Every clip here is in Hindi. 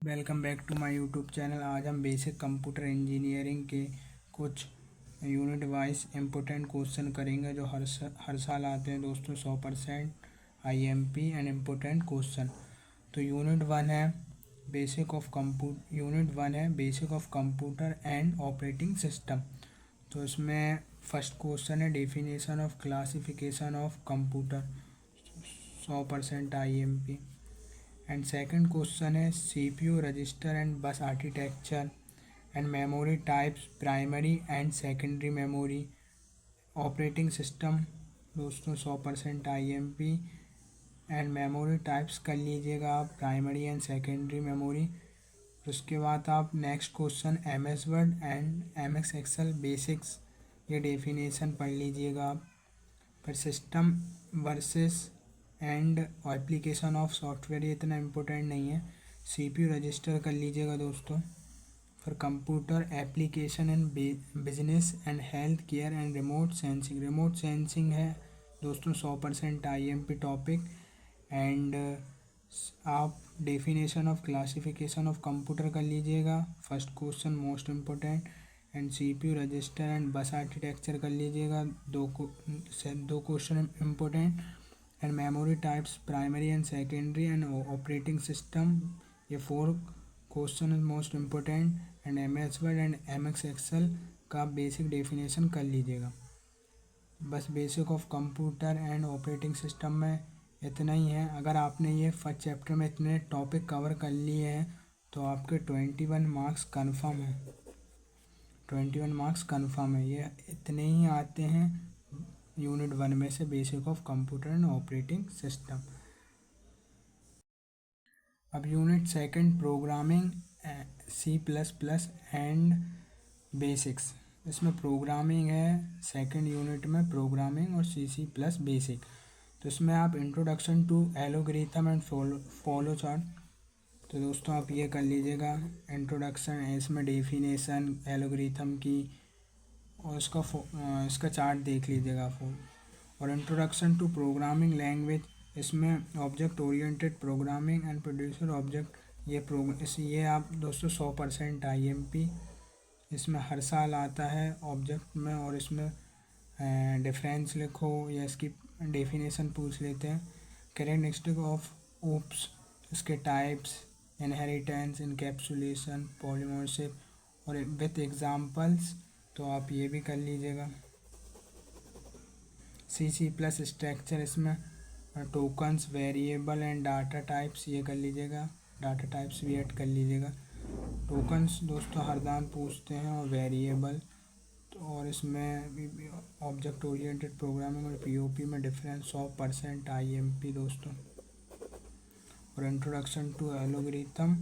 Welcome back to my YouTube channel. आज हम बेसिक कंप्यूटर इंजीनियरिंग के कुछ यूनिट वाइज इम्पोर्टेंट क्वेश्चन करेंगे जो हर साल आते हैं दोस्तों। 100% आईएमपी एंड इम्पोर्टेंट क्वेश्चन। तो यूनिट वन है basic of computer and operating system. तो इसमें फर्स्ट क्वेश्चन है definition of classification of computer, 100% IMP. And second question है CPU register and bus architecture and memory types, primary and secondary memory, operating system दोस्तों 100% आईएमपी। एंड मेमोरी टाइप्स कर लीजिएगा आप, प्राइमरी एंड सेकेंडरी मेमोरी। उसके बाद आप next question MS Word and MS Excel basics, ये डेफिनेशन पढ़ लीजिएगा आप। फिर system versus and application of software, ये इतना इम्पोर्टेंट नहीं है। सीपीयू रजिस्टर कर लीजिएगा दोस्तों। फिर computer application and business and health care and remote sensing है दोस्तों 100% आईएमपी टॉपिक। एंड आप definition of classification of computer कर लीजिएगा, first question most important. And CPU register and bus architecture कर लीजिएगा, दो question important. And memory types primary and secondary and operating system, ये 4 question is most important. And MS Word and MS Excel का बेसिक डेफिनेशन कर लीजिएगा। बस basic of computer and operating system में इतना ही है। अगर आपने ये फर्स्ट चैप्टर में इतने टॉपिक कवर कर लिए हैं तो आपके 21 मार्क्स कन्फर्म है। 21 मार्क्स कन्फर्म है, ये इतने ही आते हैं यूनिट वन में से, basic of computer and operating system. अब unit second programming C++ and basics, इसमें प्रोग्रामिंग है सेकंड यूनिट में, प्रोग्रामिंग और C++ बेसिक। तो इसमें आप introduction to algorithm and follow chart, तो दोस्तों आप ये कर लीजिएगा। इंट्रोडक्शन है, इसमें डेफिनेशन एल्गोरिथम की और इसका चार्ट देख लीजिएगा फुल। और इंट्रोडक्शन टू प्रोग्रामिंग लैंग्वेज, इसमें object oriented programming and producer object, ये आप दोस्तों 100% आईएमपी, इसमें हर साल आता है ऑब्जेक्ट में। और इसमें डिफरेंस लिखो या इसकी डेफिनेशन पूछ लेते हैं। कैरेक्टरिस्टिक ऑफ ओप्स, इसके टाइप्स, इनहेरिटेंस, इनकैप्सुलेशन, पॉलीमॉर्फिज्म और विथ एग्जांपल्स, तो आप ये भी कर लीजिएगा। C++ स्ट्रक्चर, इसमें tokens, variable and data types, ये कर लीजिएगा, डाटा टाइप्स भी ऐड कर लीजिएगा। टोकन्स दोस्तों हर दान पूछते हैं, और वेरिएबल तो, और इसमें ऑब्जेक्ट ओरिएंटेड प्रोग्रामिंग और पीओपी में डिफरेंस 100% आईएमपी दोस्तों। और इंट्रोडक्शन टू एल्गोरिथम,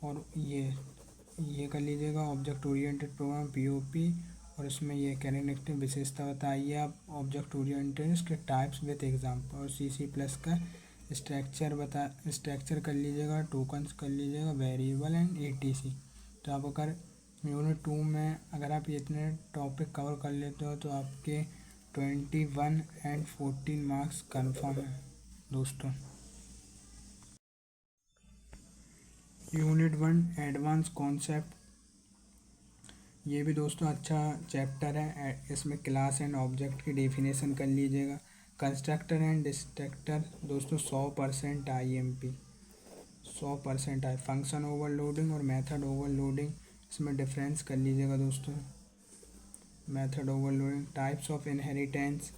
और ये कर लीजिएगा, ऑब्जेक्ट ओरिएंटेड प्रोग्राम पीओपी। और इसमें ये कैरेक्टरिस्टिक विशेषता बताइए आप ऑब्जेक्ट ओरिएंटेड, इसके टाइप्स विथ एग्जाम्पल। और C++ का स्ट्रक्चर कर लीजिएगा, टोकन्स कर लीजिएगा, वेरिएबल एंड etc। तो आप अगर यूनिट 2 में अगर आप इतने टॉपिक कवर कर लेते हो तो आपके 21 एंड 14 मार्क्स कन्फर्म है दोस्तों। यूनिट 1 एडवांस कॉन्सेप्ट, ये भी दोस्तों अच्छा चैप्टर है। इसमें क्लास एंड ऑब्जेक्ट की डेफिनेशन कर लीजिएगा। कंस्ट्रक्टर एंड डिस्ट्रक्टर दोस्तों 100% आईएमपी, 100% आई। फंक्शन ओवरलोडिंग और मेथड ओवरलोडिंग, इसमें डिफरेंस कर लीजिएगा दोस्तों। Method overloading, types of inheritance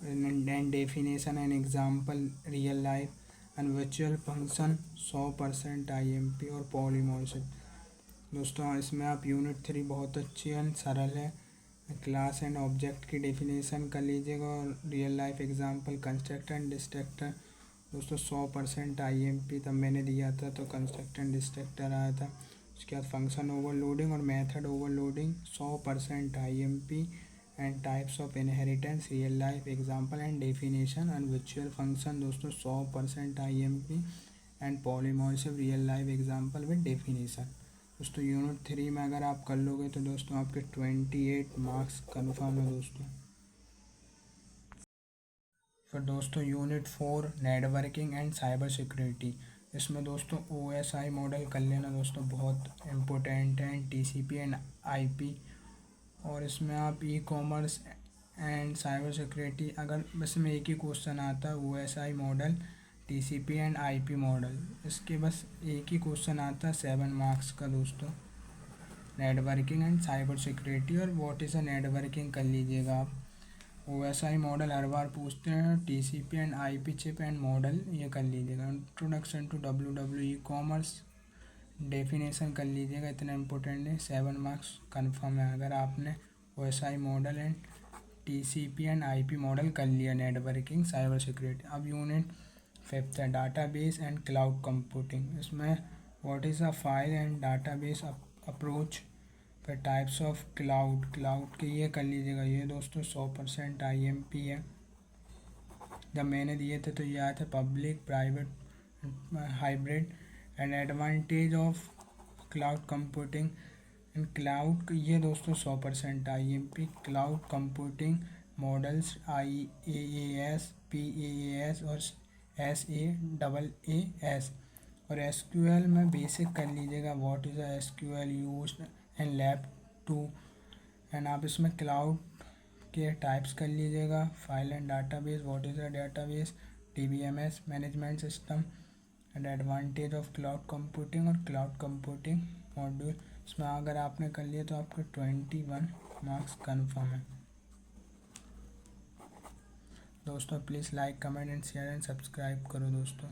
and definition and example, real life and virtual function 100% IMP. और पॉलीमॉर्फिज्म दोस्तों, इसमें आप यूनिट 3 बहुत अच्छी एंड सरल है। क्लास एंड ऑब्जेक्ट की डेफिनेशन कर लीजिएगा, और real life example, constructor and destructor दोस्तों 100% आईएमपी, तब मैंने दिया था तो कंस्ट्रक्टर एंड डिस्ट्रक्टर आया था। उसके बाद फंक्शन ओवरलोडिंग और method overloading 100% IMP. And types of inheritance, real life example and definition and virtual function दोस्तों 100% IMP. And polymorphism, real life example with definition दोस्तों। यूनिट 3 में अगर आप कर लोगे तो दोस्तों आपके 28 मार्क्स कन्फर्म है दोस्तों। फिर दोस्तों unit 4 networking and cyber security, इसमें दोस्तों OSI मॉडल कर लेना दोस्तों, बहुत इम्पोर्टेंट है, TCP एंड IP। और इसमें आप ई-कॉमर्स एंड साइबर सिक्योरिटी, अगर इसमें एक ही क्वेश्चन आता है OSI model, TCP and IP model, इसके बस एक ही क्वेश्चन आता है 7 मार्क्स का दोस्तों। नेटवर्किंग एंड साइबर सिक्योरिटी और व्हाट इज़ अ नेटवर्किंग कर लीजिएगा आप। OSI मॉडल हर बार पूछते हैं, TCP and IP chip and model ये कर लीजिएगा। Introduction to WWE commerce definition कर लीजिएगा, इतना इम्पोर्टेंट है, 7 मार्क्स कन्फर्म है अगर आपने OSI model and TCP and IP model कर लिया, नेटवर्किंग साइबर सिक्योरिटी। अब यूनिट 5th है डाटाबेस एंड क्लाउड कंप्यूटिंग। इसमें what is a file and database approach, फिर टाइप्स ऑफ क्लाउड के ये कर लीजिएगा। ये दोस्तों 100% IMP है। जब मैंने दिए थे तो ये आए थे public private hybrid and advantage of cloud computing and cloud, ये दोस्तों 100% IMP। Cloud computing models IaaS, PaaS और SaaS। और SQL में बेसिक कर लीजिएगा, what is SQL used and lab 2। And आप इसमें क्लाउड के टाइप्स कर लीजिएगा, file and database, what is a database, DBMS management system and advantage of cloud computing और क्लाउड कंप्यूटिंग मॉड्यूल। इसमें अगर आपने कर लिया तो आपके 21 मार्क्स कन्फर्म है दोस्तों। Please like, comment and share and subscribe करो दोस्तों।